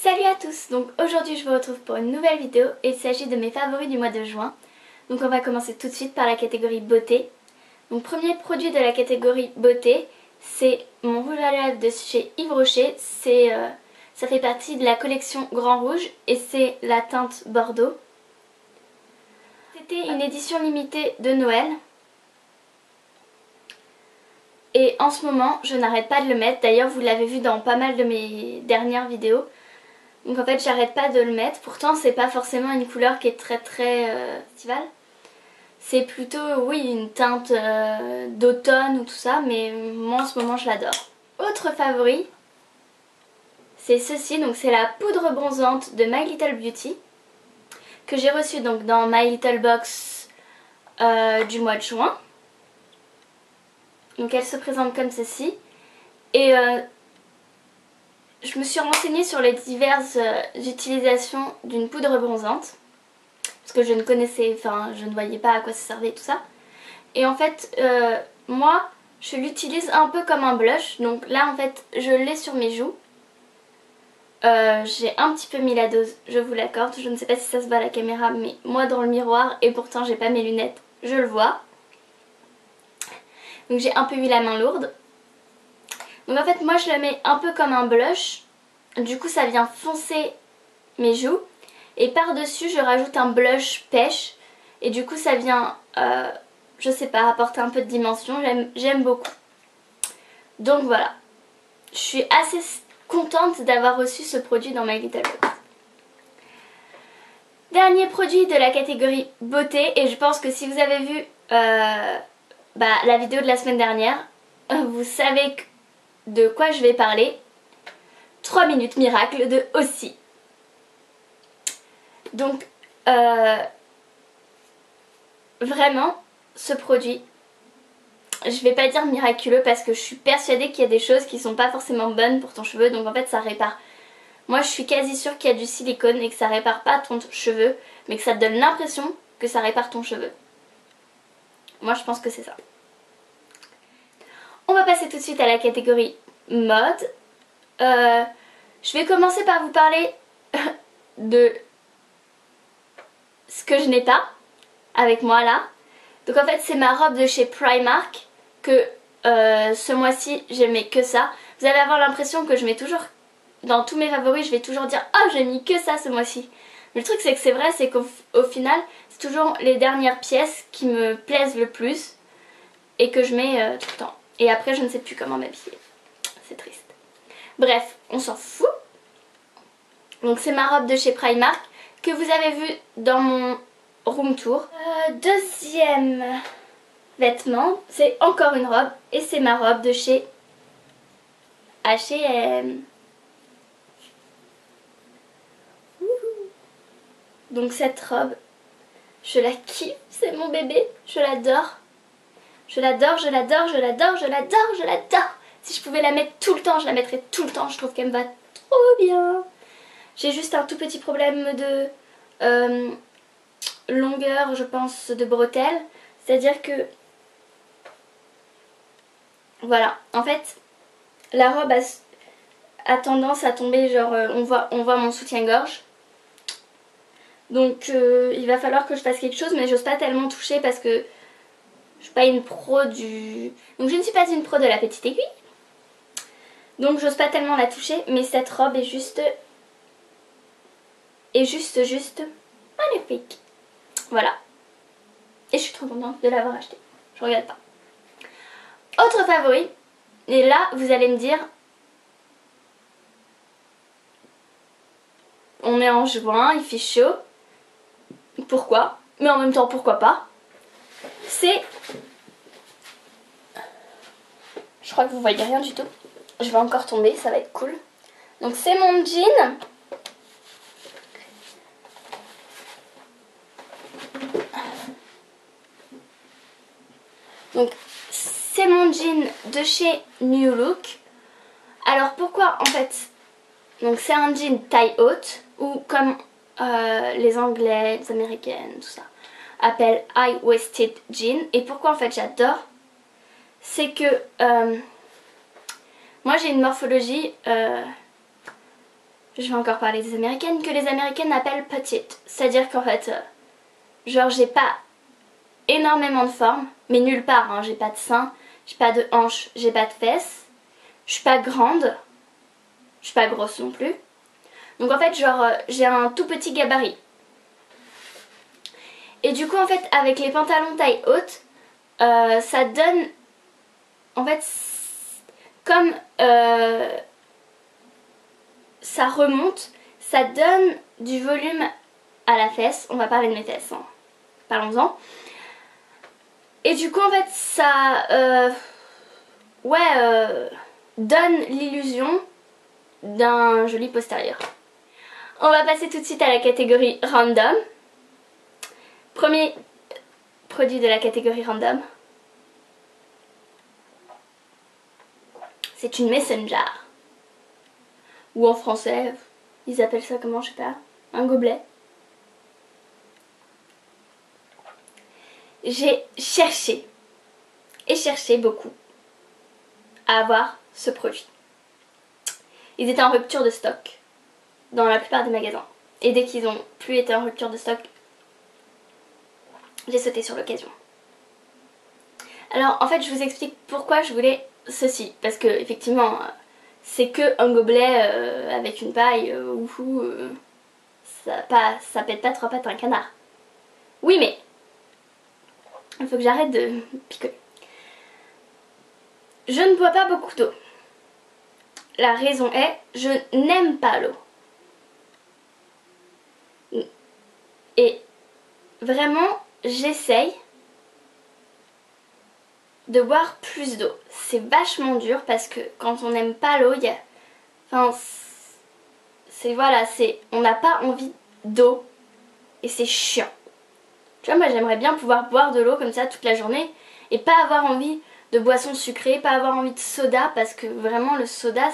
Salut à tous, donc aujourd'hui je vous retrouve pour une nouvelle vidéo et il s'agit de mes favoris du mois de juin. Donc on va commencer tout de suite par la catégorie beauté. Donc premier produit de la catégorie beauté, c'est mon rouge à lèvres de chez Yves Rocher. Ça fait partie de la collection Grand Rouge et c'est la teinte Bordeaux. C'était une édition limitée de Noël. Et en ce moment, je n'arrête pas de le mettre. D'ailleurs, vous l'avez vu dans pas mal de mes dernières vidéos. Donc en fait, j'arrête pas de le mettre. Pourtant, c'est pas forcément une couleur qui est très estivale. C'est plutôt, oui, une teinte d'automne ou tout ça. Mais moi, en ce moment, je l'adore. Autre favori, c'est ceci. Donc c'est la poudre bronzante de My Little Beauty. Que j'ai reçue donc dans My Little Box du mois de juin. Donc elle se présente comme ceci. Et je me suis renseignée sur les diverses utilisations d'une poudre bronzante. Parce que je ne voyais pas à quoi ça servait tout ça. Et en fait, moi, je l'utilise un peu comme un blush. Donc là, en fait, je l'ai sur mes joues. J'ai un petit peu mis la dose, je vous l'accorde. Je ne sais pas si ça se voit à la caméra, mais moi dans le miroir, et pourtant j'ai pas mes lunettes, je le vois. Donc j'ai un peu eu la main lourde. Donc en fait moi je le mets un peu comme un blush. Du coup ça vient foncer mes joues. Et par dessus je rajoute un blush pêche. Et du coup ça vient, je sais pas, apporter un peu de dimension. J'aime beaucoup. Donc voilà. Je suis assez contente d'avoir reçu ce produit dans My Little Box. Dernier produit de la catégorie beauté. Et je pense que si vous avez vu la vidéo de la semaine dernière, vous savez de quoi je vais parler. 3 minutes miracle de Aussie. Donc vraiment ce produit, je vais pas dire miraculeux parce que je suis persuadée qu'il y a des choses qui sont pas forcément bonnes pour ton cheveu. Donc en fait ça répare. Moi je suis quasi sûre qu'il y a du silicone et que ça répare pas ton cheveu, mais que ça te donne l'impression que ça répare ton cheveu. Moi je pense que c'est ça. On va passer tout de suite à la catégorie mode. Je vais commencer par vous parler de ce que je n'ai pas avec moi là. Donc en fait c'est ma robe de chez Primark que ce mois-ci j'ai mis que ça. Vous allez avoir l'impression que je mets toujours, dans tous mes favoris je vais toujours dire oh j'ai mis que ça ce mois-ci. Mais le truc c'est que c'est vrai, c'est qu'au final c'est toujours les dernières pièces qui me plaisent le plus et que je mets tout le temps. Et après je ne sais plus comment m'habiller. C'est triste. Bref, on s'en fout. Donc c'est ma robe de chez Primark que vous avez vu dans mon room tour. Deuxième vêtement, c'est encore une robe et c'est ma robe de chez H&M. Donc cette robe, je la kiffe, c'est mon bébé, je l'adore. Je l'adore, je l'adore, je l'adore, je l'adore, je l'adore. Si je pouvais la mettre tout le temps, je la mettrais tout le temps, je trouve qu'elle me va trop bien. J'ai juste un tout petit problème de longueur, je pense, de bretelles. C'est-à-dire que, voilà, en fait, la robe a tendance à tomber, genre, on voit mon soutien-gorge. Donc, il va falloir que je fasse quelque chose, mais j'ose pas tellement toucher parce que je suis pas une pro du... Donc, je ne suis pas une pro de la petite aiguille. Donc, j'ose pas tellement la toucher, mais cette robe est juste magnifique. Voilà. Et je suis trop contente de l'avoir acheté. Je regrette pas. Autre favori. Et là, vous allez me dire... On est en juin, il fait chaud. Pourquoi? Mais en même temps, pourquoi pas? C'est... Je crois que vous voyez rien du tout. Je vais encore tomber, ça va être cool. Donc c'est mon jean. Donc c'est mon jean de chez New Look. Alors pourquoi en fait? Donc c'est un jean taille haute ou comme les anglais, les américaines, tout ça appellent high-waisted jean. Et pourquoi en fait j'adore? C'est que moi j'ai une morphologie, je vais encore parler des américaines, que les américaines appellent petite. C'est-à-dire qu'en fait, genre j'ai pas énormément de forme, mais nulle part, hein. J'ai pas de seins, j'ai pas de hanches, j'ai pas de fesses, je suis pas grande, je suis pas grosse non plus. Donc en fait, genre j'ai un tout petit gabarit. Et du coup en fait avec les pantalons taille haute, ça donne, en fait, comme ça remonte, ça donne du volume à la fesse. On va parler de mes fesses, hein. Parlons-en. Et du coup en fait ça donne l'illusion d'un joli postérieur. On va passer tout de suite à la catégorie random. Premier produit de la catégorie random, c'est une messenger. Ou en français, ils appellent ça comment, je sais pas, un gobelet. J'ai cherché, et cherché beaucoup, à avoir ce produit. Ils étaient en rupture de stock dans la plupart des magasins. Et dès qu'ils ont plus été en rupture de stock, j'ai sauté sur l'occasion. Alors en fait je vous explique pourquoi je voulais ceci. Parce que effectivement c'est que un gobelet avec une paille ça pète pas trois pattes un canard. Oui mais il faut que j'arrête de picoler. Je ne bois pas beaucoup d'eau. La raison est, je n'aime pas l'eau. Et vraiment j'essaye de boire plus d'eau. C'est vachement dur parce que quand on n'aime pas l'eau, il y a... Enfin, c'est voilà, c'est... On n'a pas envie d'eau et c'est chiant. Tu vois, moi j'aimerais bien pouvoir boire de l'eau comme ça toute la journée et pas avoir envie de boissons sucrées, pas avoir envie de soda parce que vraiment le soda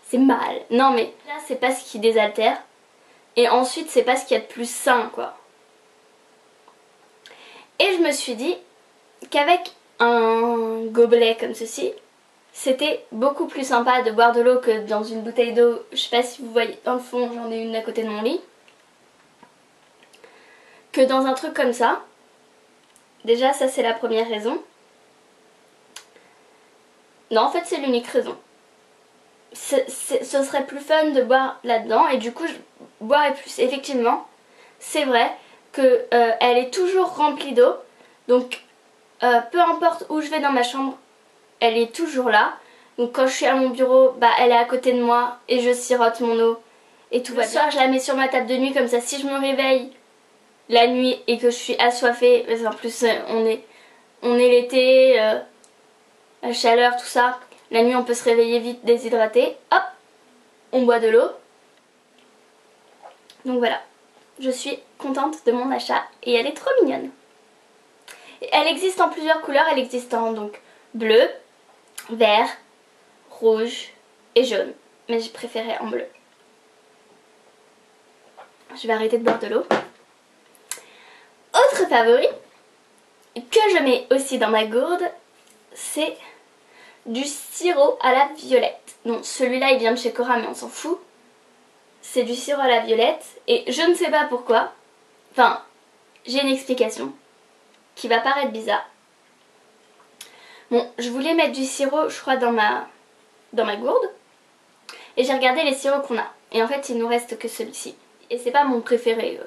c'est mal. Non mais là c'est pas ce qui désaltère et ensuite c'est pas ce qu'il y a de plus sain quoi. Et je me suis dit qu'avec un gobelet comme ceci, c'était beaucoup plus sympa de boire de l'eau que dans une bouteille d'eau. Je sais pas si vous voyez dans le fond, j'en ai une à côté de mon lit. Que dans un truc comme ça. Déjà ça c'est la première raison. Non en fait c'est l'unique raison. Ce serait plus fun de boire là-dedans et du coup je boirais plus. Effectivement c'est vrai que elle est toujours remplie d'eau. Donc peu importe où je vais dans ma chambre, elle est toujours là. Donc quand je suis à mon bureau, bah elle est à côté de moi et je sirote mon eau et tout va bien. Le soir je la mets sur ma table de nuit comme ça si je me réveille la nuit et que je suis assoiffée, parce qu'en plus on est l'été, la chaleur, tout ça. La nuit on peut se réveiller vite déshydraté. Hop, on boit de l'eau. Donc voilà, je suis contente de mon achat et elle est trop mignonne. Elle existe en plusieurs couleurs, elle existe en donc bleu, vert, rouge et jaune. Mais j'ai préféré en bleu. Je vais arrêter de boire de l'eau. Autre favori que je mets aussi dans ma gourde, c'est du sirop à la violette. Non, celui-là il vient de chez Cora mais on s'en fout. C'est du sirop à la violette et je ne sais pas pourquoi. Enfin, j'ai une explication qui va paraître bizarre. Bon, je voulais mettre du sirop, je crois, dans ma gourde. Et j'ai regardé les sirops qu'on a. Et en fait, il nous reste que celui-ci. Et c'est pas mon préféré.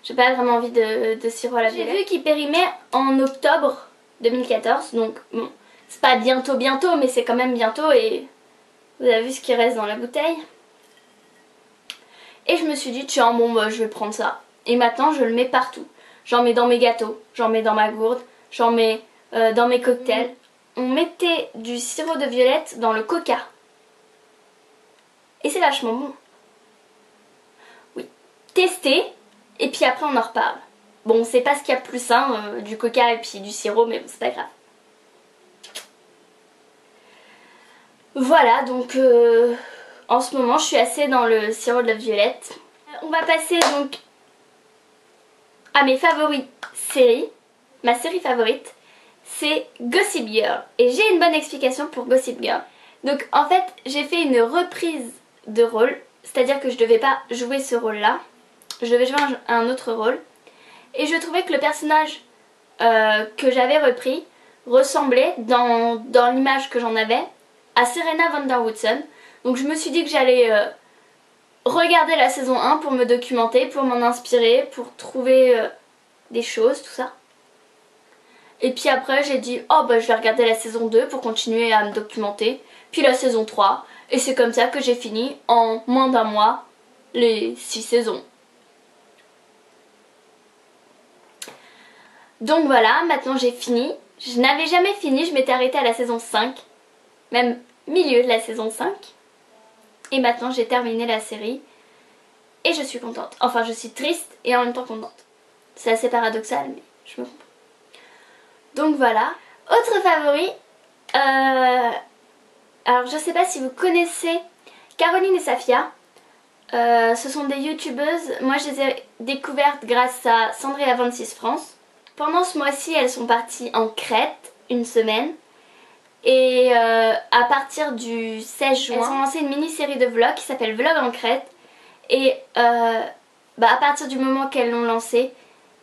J'ai pas vraiment envie de sirop à la violette. J'ai vu qu'il périmait en octobre 2014. Donc, bon, c'est pas bientôt, mais c'est quand même bientôt. Et vous avez vu ce qui reste dans la bouteille. Et je me suis dit, tiens, bon, bah, je vais prendre ça. Et maintenant, je le mets partout. J'en mets dans mes gâteaux, j'en mets dans ma gourde, j'en mets dans mes cocktails. On mettait du sirop de violette dans le coca. Et c'est vachement bon. Oui. Testez, et puis après on en reparle. Bon, c'est pas ce qu'il y a de plus sain, du coca et puis du sirop, mais bon, c'est pas grave. Voilà, donc en ce moment je suis assez dans le sirop de la violette. On va passer donc à mes favoris séries. Ma série favorite, c'est Gossip Girl. Et j'ai une bonne explication pour Gossip Girl. Donc en fait, j'ai fait une reprise de rôle c'est-à-dire que je devais pas jouer ce rôle-là, je devais jouer un autre rôle. Et je trouvais que le personnage que j'avais repris ressemblait dans l'image que j'en avais à Serena van der Woodsen. Donc je me suis dit que j'allais regarder la saison 1 pour me documenter, pour m'en inspirer, pour trouver des choses, tout ça. Et puis après j'ai dit oh bah je vais regarder la saison 2 pour continuer à me documenter. Puis la saison 3. Et c'est comme ça que j'ai fini en moins d'un mois les 6 saisons. Donc voilà, maintenant j'ai fini. Je n'avais jamais fini, je m'étais arrêtée à la saison 5. Même milieu de la saison 5. Et maintenant j'ai terminé la série. Et je suis contente. Enfin je suis triste et en même temps contente. C'est assez paradoxal mais je me comprends. Donc voilà. Autre favori. Alors je sais pas si vous connaissez Caroline et Safia. Ce sont des youtubeuses. Moi je les ai découvertes grâce à Cendrilla 26 France. Pendant ce mois-ci elles sont parties en Crète une semaine. Et à partir du 16 juin, elles ont lancé une mini-série de vlogs qui s'appelle Vlog en Crète. Et à partir du moment qu'elles l'ont lancé,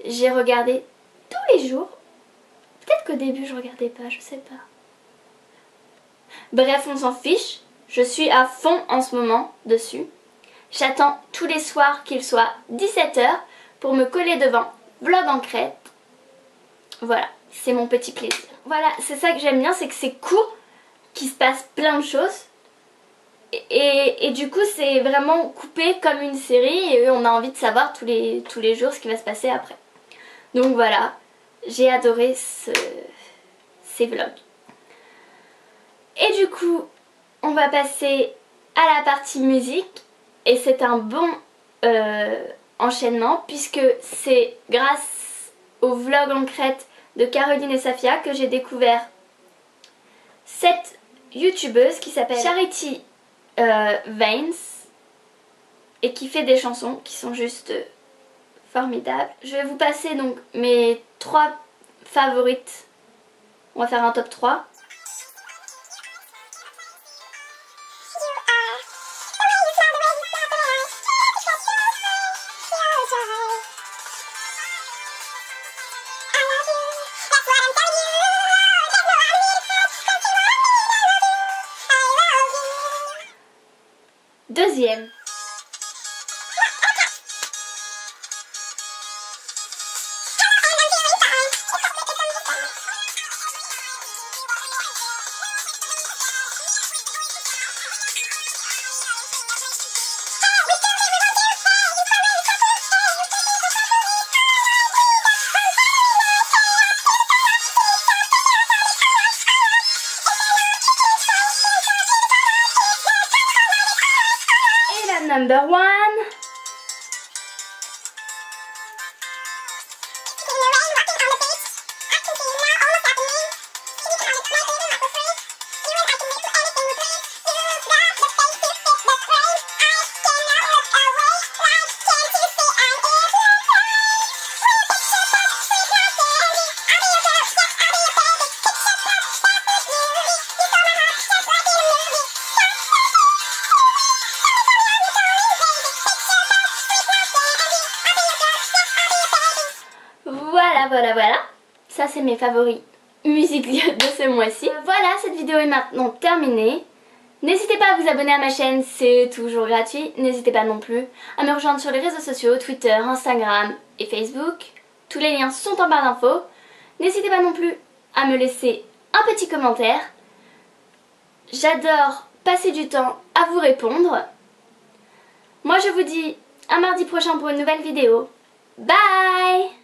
j'ai regardé tous les jours. Peut-être qu'au début je regardais pas, je sais pas. Bref, on s'en fiche. Je suis à fond en ce moment dessus. J'attends tous les soirs qu'il soit 17 h pour me coller devant Vlog en Crète. Voilà, c'est mon petit plaisir. Voilà, c'est ça que j'aime bien, c'est que c'est court, qu'il se passe plein de choses. Et du coup, c'est vraiment coupé comme une série et on a envie de savoir tous les jours ce qui va se passer après. Donc voilà, j'ai adoré ces vlogs. Et du coup, on va passer à la partie musique. Et c'est un bon enchaînement puisque c'est grâce au vlog en Crète de Caroline et Safia que j'ai découvert cette youtubeuse qui s'appelle Charity Veins et qui fait des chansons qui sont juste formidables. Je vais vous passer donc mes 3 favorites. On va faire un top 3. Deuxième. Number 1. Voilà, ça c'est mes favoris musique de ce mois-ci. Voilà, cette vidéo est maintenant terminée. N'hésitez pas à vous abonner à ma chaîne, c'est toujours gratuit. N'hésitez pas non plus à me rejoindre sur les réseaux sociaux, Twitter, Instagram et Facebook. Tous les liens sont en barre d'infos. N'hésitez pas non plus à me laisser un petit commentaire. J'adore passer du temps à vous répondre. Moi je vous dis à mardi prochain pour une nouvelle vidéo. Bye!